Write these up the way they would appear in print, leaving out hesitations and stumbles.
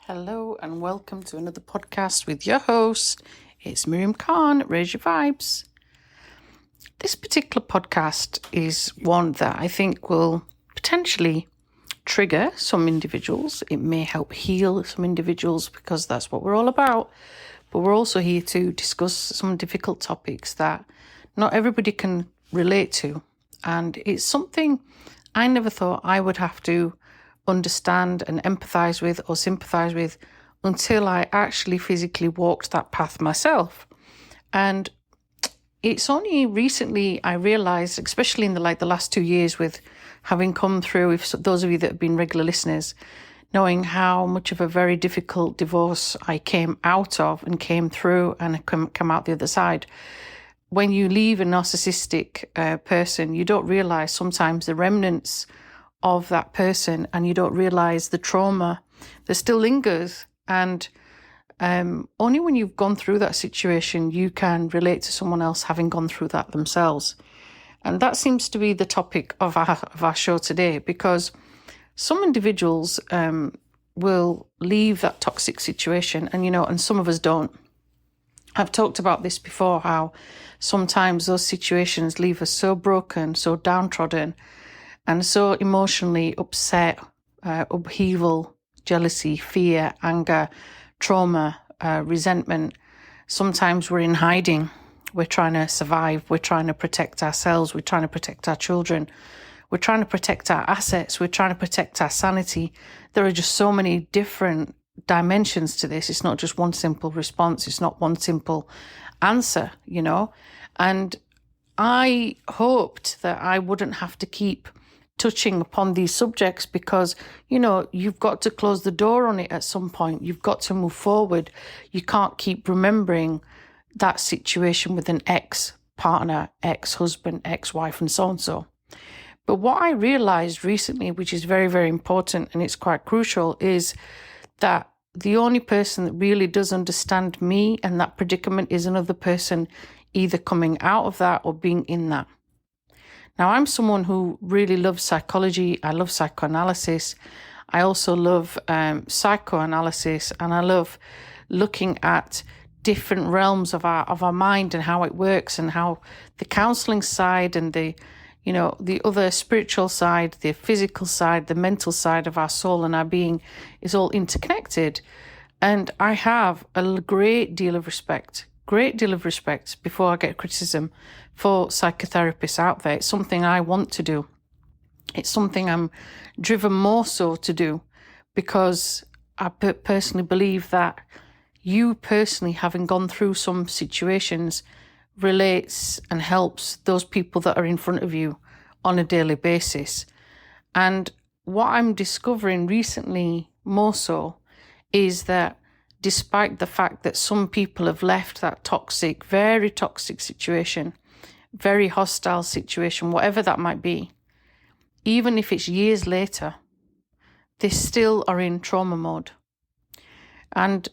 Hello and welcome to another podcast with your host. It's Miriam Khan, Raise Your Vibes. This particular podcast is one that I think will potentially trigger some individuals. It may help heal some individuals because that's what we're all about. But we're also here to discuss some difficult topics that not everybody can relate to. And it's something I never thought I would have to understand and empathize with or sympathize with until I actually physically walked that path myself. And it's only recently I realized, especially in the last 2 years, with having come through, if those of you that have been regular listeners, knowing how much of a very difficult divorce I came out of and came through and come out the other side. When you leave a narcissistic person, you don't realize sometimes the remnants of that person, and you don't realize the trauma that still lingers. And only when you've gone through that situation, you can relate to someone else having gone through that themselves. And that seems to be the topic of our show today, because some individuals will leave that toxic situation, and some of us don't. I've talked about this before, how sometimes those situations leave us so broken, so downtrodden, and so emotionally upset, upheaval, jealousy, fear, anger, trauma, resentment. Sometimes we're in hiding. We're trying to survive. We're trying to protect ourselves. We're trying to protect our children. We're trying to protect our assets. We're trying to protect our sanity. There are just so many different dimensions to this. It's not just one simple response. It's not one simple answer, And I hoped that I wouldn't have to keep touching upon these subjects because, you've got to close the door on it at some point. You've got to move forward. You can't keep remembering that situation with an ex-partner, ex-husband, ex-wife, and so. But what I realized recently, which is very, very important and it's quite crucial, is that the only person that really does understand me and that predicament is another person either coming out of that or being in that. Now, I'm someone who really loves psychology. I love psychoanalysis. I also love psychoanalysis, and I love looking at different realms of our mind and how it works, and how the counseling side and the other spiritual side, the physical side, the mental side of our soul and our being is all interconnected. And I have a great deal of respect, before I get criticism, for psychotherapists out there. It's something I want to do. It's something I'm driven more so to do, because I personally believe that you personally having gone through some situations relates and helps those people that are in front of you on a daily basis. And what I'm discovering recently more so is that despite the fact that some people have left that toxic, very toxic situation, very hostile situation, whatever that might be, even if it's years later, they still are in trauma mode. And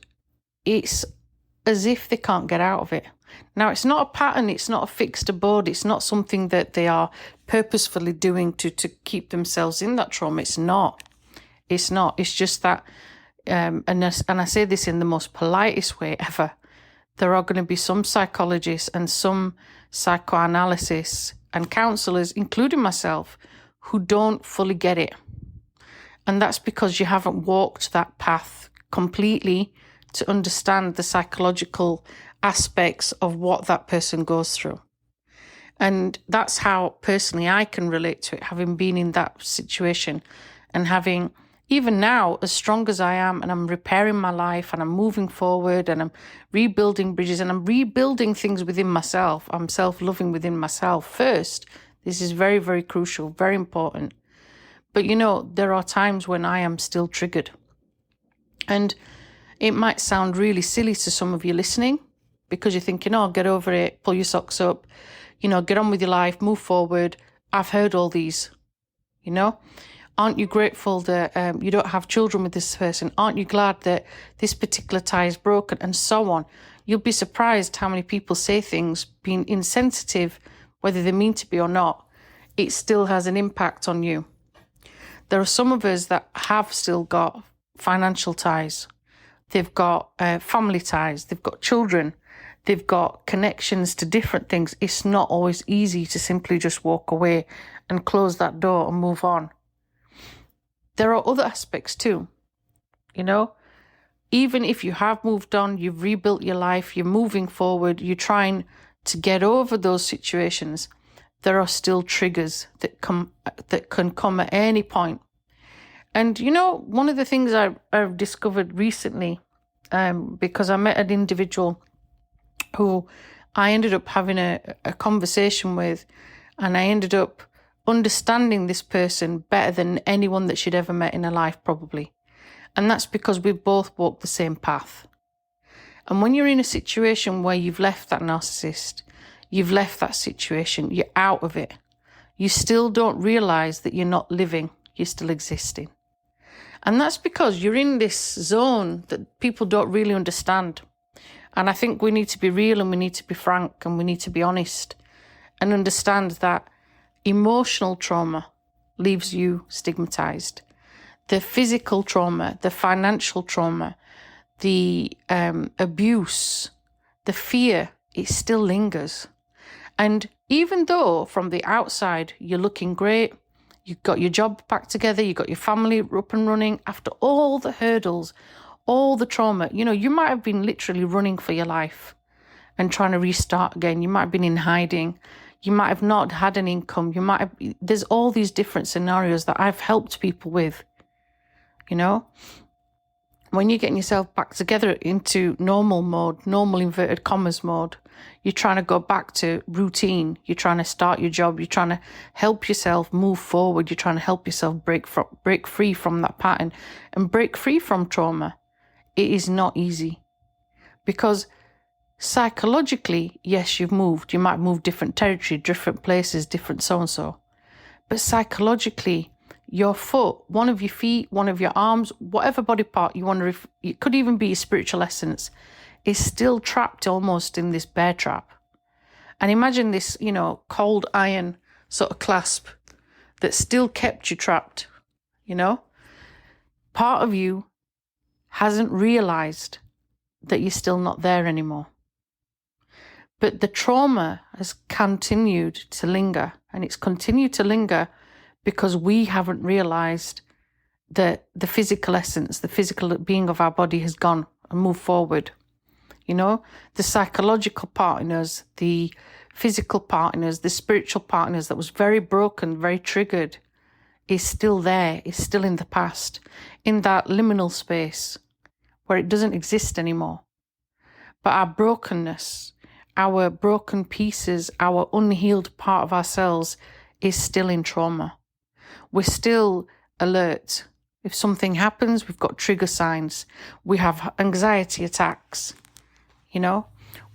it's as if they can't get out of it. Now, it's not a pattern, it's not a fixed abode, it's not something that they are purposefully doing to keep themselves in that trauma. It's not. It's just that, and I say this in the most politest way ever, there are going to be some psychologists and some psychoanalysts and counselors, including myself, who don't fully get it. And that's because you haven't walked that path completely to understand the psychological aspects of what that person goes through. And that's how personally I can relate to it, having been in that situation and having, even now, as strong as I am, and I'm repairing my life and I'm moving forward and I'm rebuilding bridges and I'm rebuilding things within myself. I'm self-loving within myself first. This is very, very crucial, very important. But there are times when I am still triggered. And it might sound really silly to some of you listening, because you're thinking, oh, get over it, pull your socks up, get on with your life, move forward. I've heard all these, Aren't you grateful that you don't have children with this person? Aren't you glad that this particular tie is broken? And so on. You'll be surprised how many people say things being insensitive, whether they mean to be or not. It still has an impact on you. There are some of us that have still got financial ties. they've got family ties, they've got children, they've got connections to different things. It's not always easy to simply just walk away and close that door and move on. There are other aspects too, Even if you have moved on, you've rebuilt your life, you're moving forward, you're trying to get over those situations, there are still triggers that can come at any point. And one of the things I've discovered recently, because I met an individual who I ended up having a conversation with, and I ended up understanding this person better than anyone that she'd ever met in her life, probably. And that's because we've both walked the same path. And when you're in a situation where you've left that narcissist, you've left that situation, you're out of it, you still don't realize that you're not living, you're still existing. And that's because you're in this zone that people don't really understand. And I think we need to be real, and we need to be frank, and we need to be honest and understand that emotional trauma leaves you stigmatized. The physical trauma, the financial trauma, the abuse, the fear, it still lingers. And even though from the outside you're looking great, you've got your job back together, you've got your family up and running, after all the hurdles, all the trauma, you might have been literally running for your life and trying to restart again. You might have been in hiding. You might have not had an income. There's all these different scenarios that I've helped people with. When you're getting yourself back together into normal mode, normal inverted commas mode, you're trying to go back to routine. You're trying to start your job. You're trying to help yourself move forward. You're trying to help yourself break free from that pattern and break free from trauma. It is not easy, because psychologically, yes, you've moved. You might move different territory, different places, different so-and-so. But psychologically, your foot, one of your feet, one of your arms, whatever body part you wonder if it could even be your spiritual essence, is still trapped almost in this bear trap. And imagine this, cold iron sort of clasp that still kept you trapped, Part of you hasn't realized that you're still not there anymore. But the trauma has continued to linger, and it's continued to linger because we haven't realized that the physical essence, the physical being of our body has gone and moved forward. The psychological part in us, the physical part in us, the spiritual part in us that was very broken, very triggered, is still there, is still in the past, in that liminal space where it doesn't exist anymore. But our brokenness, our broken pieces, our unhealed part of ourselves is still in trauma. We're still alert. If something happens, we've got trigger signs. We have anxiety attacks.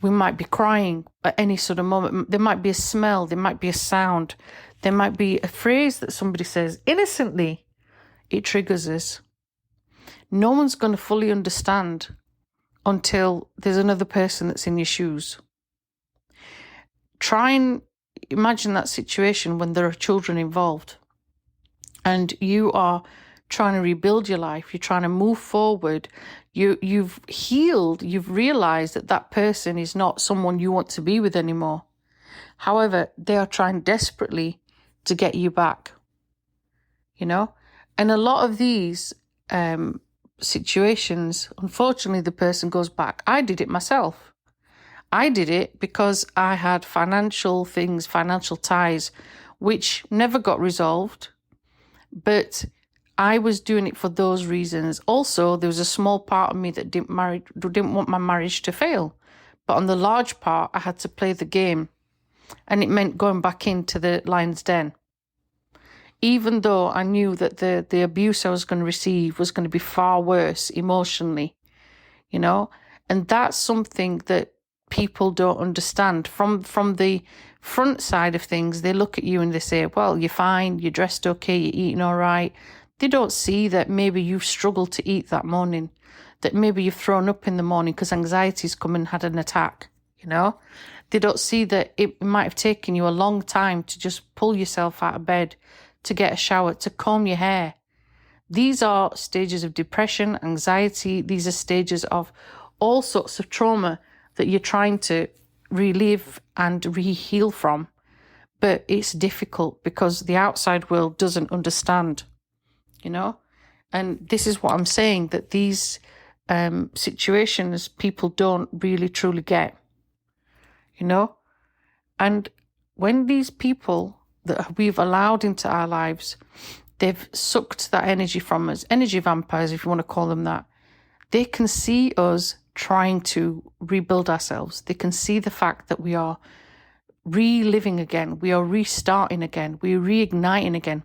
We might be crying at any sort of moment. There might be a smell. There might be a sound. There might be a phrase that somebody says innocently. It triggers us. No one's going to fully understand until there's another person that's in your shoes. Try and imagine that situation when there are children involved and you are trying to rebuild your life. You're trying to move forward. You've healed. You've realized that person is not someone you want to be with anymore. However, they are trying desperately to get you back, And a lot of these situations, unfortunately, the person goes back. I did it myself. I did it because I had financial ties, which never got resolved. But I was doing it for those reasons. Also, there was a small part of me that didn't want my marriage to fail. But on the large part, I had to play the game. And it meant going back into the lion's den. Even though I knew that the abuse I was going to receive was going to be far worse emotionally, And that's something that people don't understand. From the front side of things, they look at you and they say, well, you're fine, you're dressed okay, you're eating all right. They don't see that maybe you've struggled to eat that morning, that maybe you've thrown up in the morning because anxiety's come and had an attack, They don't see that it might have taken you a long time to just pull yourself out of bed, to get a shower, to comb your hair. These are stages of depression, anxiety. These are stages of all sorts of trauma that you're trying to relive and re-heal from. But it's difficult because the outside world doesn't understand, you know? And this is what I'm saying, that these situations people don't really truly get, you know? And when these people that we've allowed into our lives, they've sucked that energy from us, energy vampires, if you want to call them that, they can see us trying to rebuild ourselves. They can see the fact that we are reliving again. We are restarting again. We're reigniting again.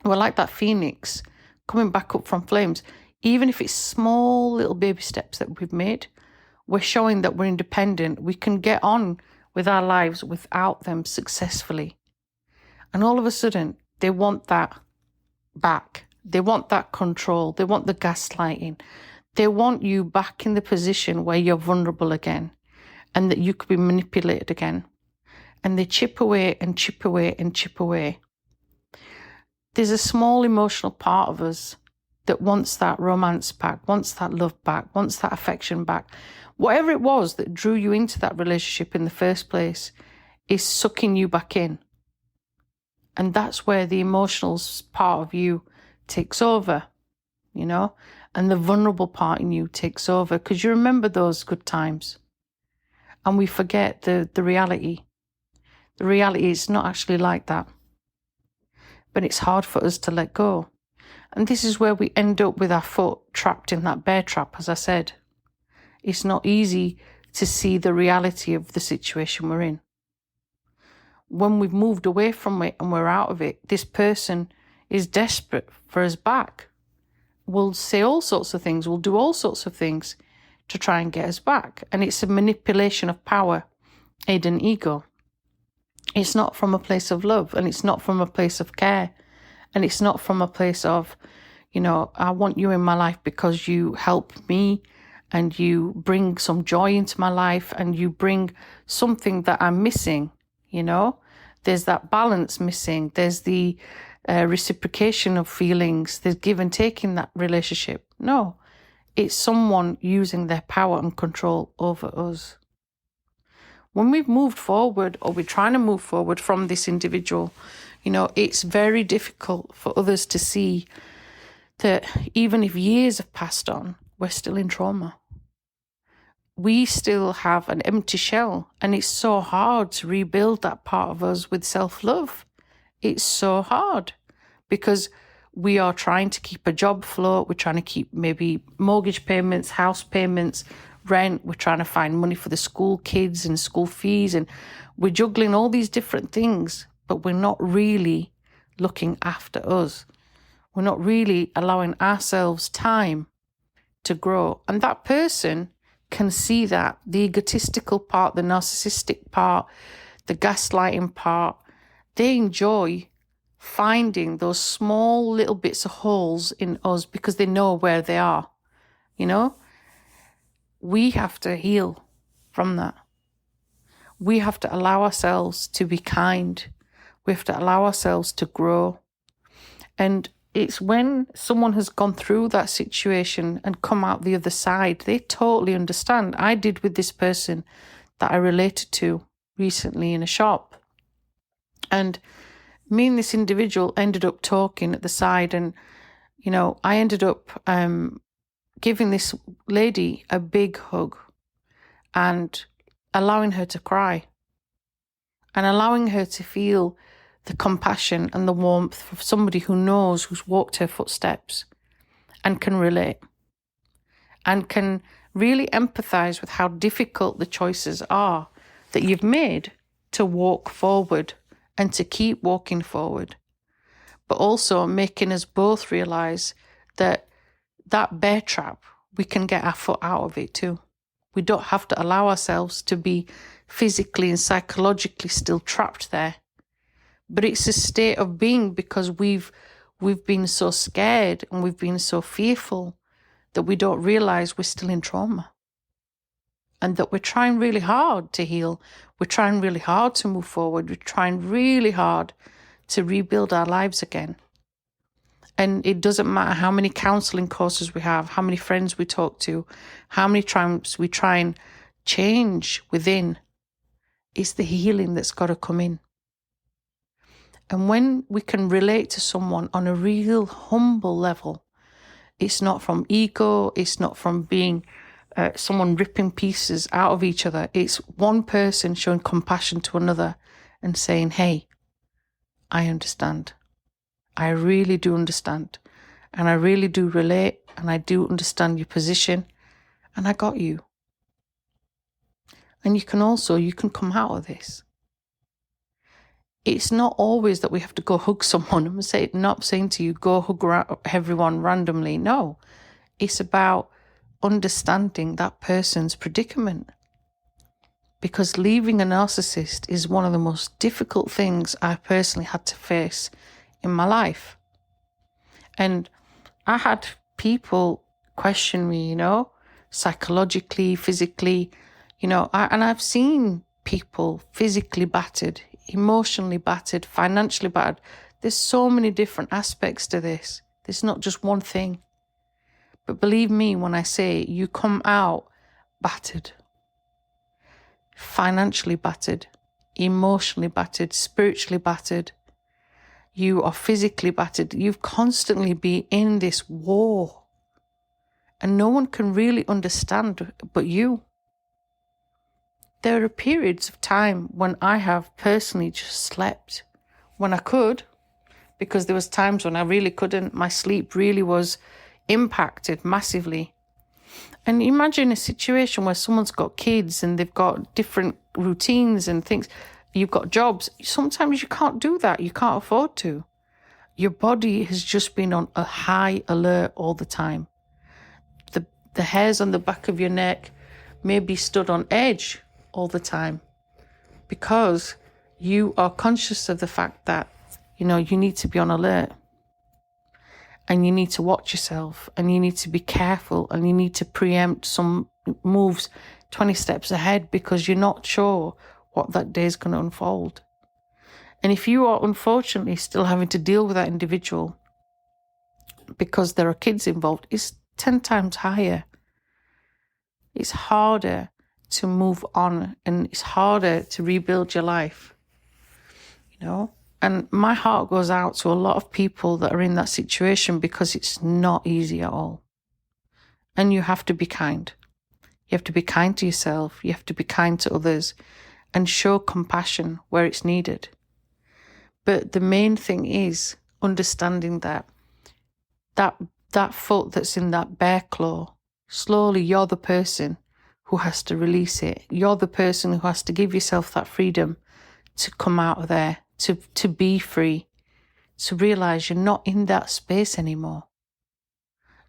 We're like that phoenix coming back up from flames. Even if it's small little baby steps that we've made, we're showing that we're independent. We can get on with our lives without them successfully. And all of a sudden, they want that back. They want that control. They want the gaslighting. They want you back in the position where you're vulnerable again and that you could be manipulated again. And they chip away and chip away and chip away. There's a small emotional part of us that wants that romance back, wants that love back, wants that affection back. Whatever it was that drew you into that relationship in the first place is sucking you back in. And that's where the emotional part of you takes over, you know, and the vulnerable part in you takes over because you remember those good times and we forget the reality. The reality is not actually like that. But it's hard for us to let go. And this is where we end up with our foot trapped in that bear trap, as I said. It's not easy to see the reality of the situation we're in. When we've moved away from it and we're out of it, this person is desperate for us back. We'll say all sorts of things, we'll do all sorts of things to try and get us back. And it's a manipulation of power, hidden ego. It's not from a place of love, and it's not from a place of care, and it's not from a place of, you know, I want you in my life because you help me and you bring some joy into my life and you bring something that I'm missing, you know. There's that balance missing. There's the reciprocation of feelings. There's give and take in that relationship. No, it's someone using their power and control over us. When we've moved forward or we're trying to move forward from this individual, you know, it's very difficult for others to see that even if years have passed on, we're still in trauma. We still have an empty shell, and it's so hard to rebuild that part of us with self-love. It's so hard because we are trying to keep a job afloat. We're trying to keep maybe mortgage payments, house payments, rent. We're trying to find money for the school kids and school fees, and we're juggling all these different things, but we're not really looking after us. We're not really allowing ourselves time to grow. And that person can see that, the egotistical part, the narcissistic part, the gaslighting part. They enjoy finding those small little bits of holes in us because they know where they are, you know? We have to heal from that. We have to allow ourselves to be kind. We have to allow ourselves to grow. And it's when someone has gone through that situation and come out the other side, they totally understand. I did with this person that I related to recently in a shop. And me and this individual ended up talking at the side, and, you know, I ended up giving this lady a big hug and allowing her to cry and allowing her to feel the compassion and the warmth of somebody who knows, who's walked her footsteps and can relate and can really empathize with how difficult the choices are that you've made to walk forward and to keep walking forward, but also making us both realize that that bear trap, we can get our foot out of it too. We don't have to allow ourselves to be physically and psychologically still trapped there. But it's a state of being because we've been so scared and we've been so fearful that we don't realize we're still in trauma. And that we're trying really hard to heal. We're trying really hard to move forward. We're trying really hard to rebuild our lives again. And it doesn't matter how many counseling courses we have, how many friends we talk to, how many times we try and change within. It's the healing that's got to come in. And when we can relate to someone on a real humble level, it's not from ego, it's not from being someone ripping pieces out of each other. It's one person showing compassion to another and saying, hey, I understand. I really do understand. And I really do relate, and I do understand your position, and I got you. And you can come out of this. It's not always that we have to go hug someone. I'm not saying to you, go hug everyone randomly. No, it's about understanding that person's predicament. Because leaving a narcissist is one of the most difficult things I personally had to face in my life. And I had people question me, psychologically, physically, and I've seen people physically battered, emotionally battered, financially battered. There's so many different aspects to this. There's not just one thing. But believe me when I say you come out battered, financially battered, emotionally battered, spiritually battered. You are physically battered. You've constantly been in this war. And no one can really understand but you. There are periods of time when I have personally just slept when I could, because there was times when I really couldn't. My sleep really was impacted massively. And imagine a situation where someone's got kids and they've got different routines and things. You've got jobs. Sometimes you can't do that. You can't afford to. Your body has just been on a high alert all the time. The hairs on the back of your neck may be stood on edge all the time because you are conscious of the fact that, you need to be on alert. And you need to watch yourself, and you need to be careful, and you need to preempt some moves 20 steps ahead because you're not sure what that day is going to unfold. And if you are unfortunately still having to deal with that individual because there are kids involved, it's 10 times higher. It's harder to move on, and it's harder to rebuild your life, And my heart goes out to a lot of people that are in that situation because it's not easy at all. And you have to be kind. You have to be kind to yourself. You have to be kind to others and show compassion where it's needed. But the main thing is understanding that foot that's in that bear claw, slowly you're the person who has to release it. You're the person who has to give yourself that freedom to come out of there. To be free, to realize you're not in that space anymore.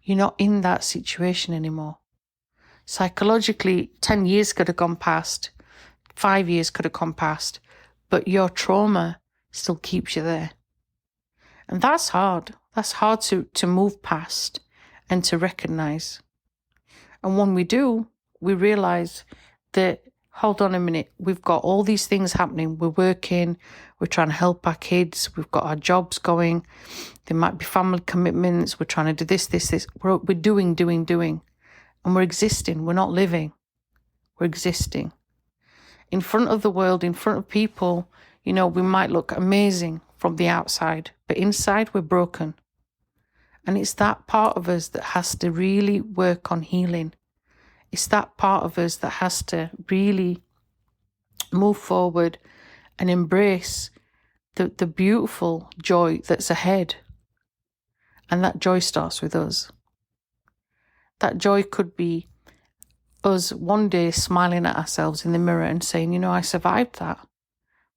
You're not in that situation anymore. Psychologically, 10 years could have gone past, 5 years could have gone past, but your trauma still keeps you there. And that's hard. That's hard to move past and to recognize. And when we do, we realize that, hold on a minute, we've got all these things happening. We're working, we're trying to help our kids, we've got our jobs going, there might be family commitments, we're trying to do this. We're doing. And we're existing, we're not living. We're existing. In front of the world, in front of people, we might look amazing from the outside, but inside we're broken. And it's that part of us that has to really work on healing. It's that part of us that has to really move forward and embrace the beautiful joy that's ahead. And that joy starts with us. That joy could be us one day smiling at ourselves in the mirror and saying, I survived that.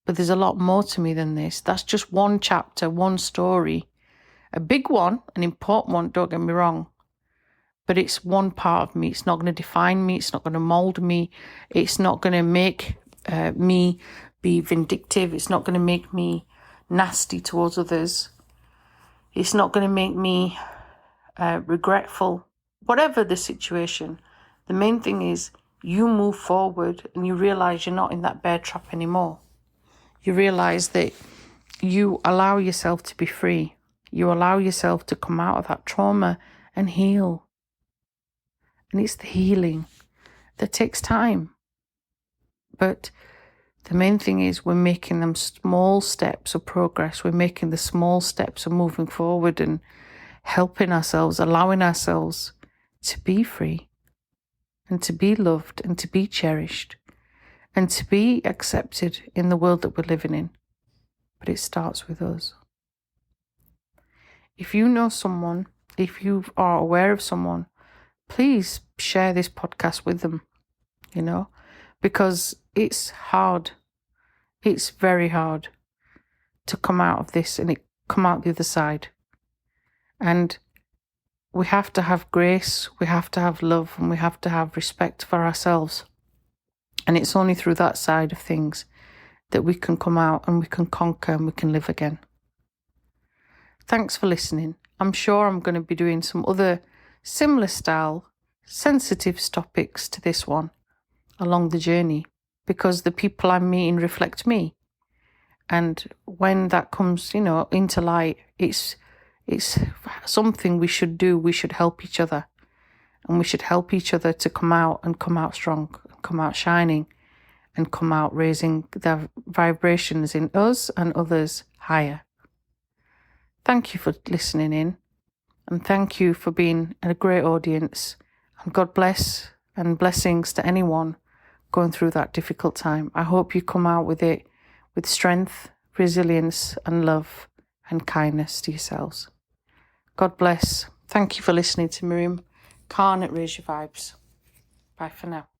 But there's a lot more to me than this. That's just one chapter, one story. A big one, an important one, don't get me wrong. But it's one part of me. It's not going to define me. It's not going to mold me. It's not going to make me be vindictive. It's not going to make me nasty towards others. It's not going to make me regretful. Whatever the situation, the main thing is you move forward and you realize you're not in that bear trap anymore. You realize that you allow yourself to be free. You allow yourself to come out of that trauma and heal. And it's the healing that takes time. But the main thing is we're making them small steps of progress. We're making the small steps of moving forward and helping ourselves, allowing ourselves to be free and to be loved and to be cherished and to be accepted in the world that we're living in. But it starts with us. If you know someone, if you are aware of someone, please share this podcast with them, because it's hard. It's very hard to come out of this and come out the other side. And we have to have grace, we have to have love, and we have to have respect for ourselves. And it's only through that side of things that we can come out and we can conquer and we can live again. Thanks for listening. I'm sure I'm going to be doing some other similar style, sensitive topics to this one along the journey, because the people I'm meeting reflect me. And when that comes, into light, it's something we should do. We should help each other. And we should help each other to come out strong, come out shining, and come out raising the vibrations in us and others higher. Thank you for listening in. And thank you for being a great audience. And God bless and blessings to anyone going through that difficult time. I hope you come out with it with strength, resilience, and love and kindness to yourselves. God bless. Thank you for listening to Miriam Khan at Raise Your Vibes. Bye for now.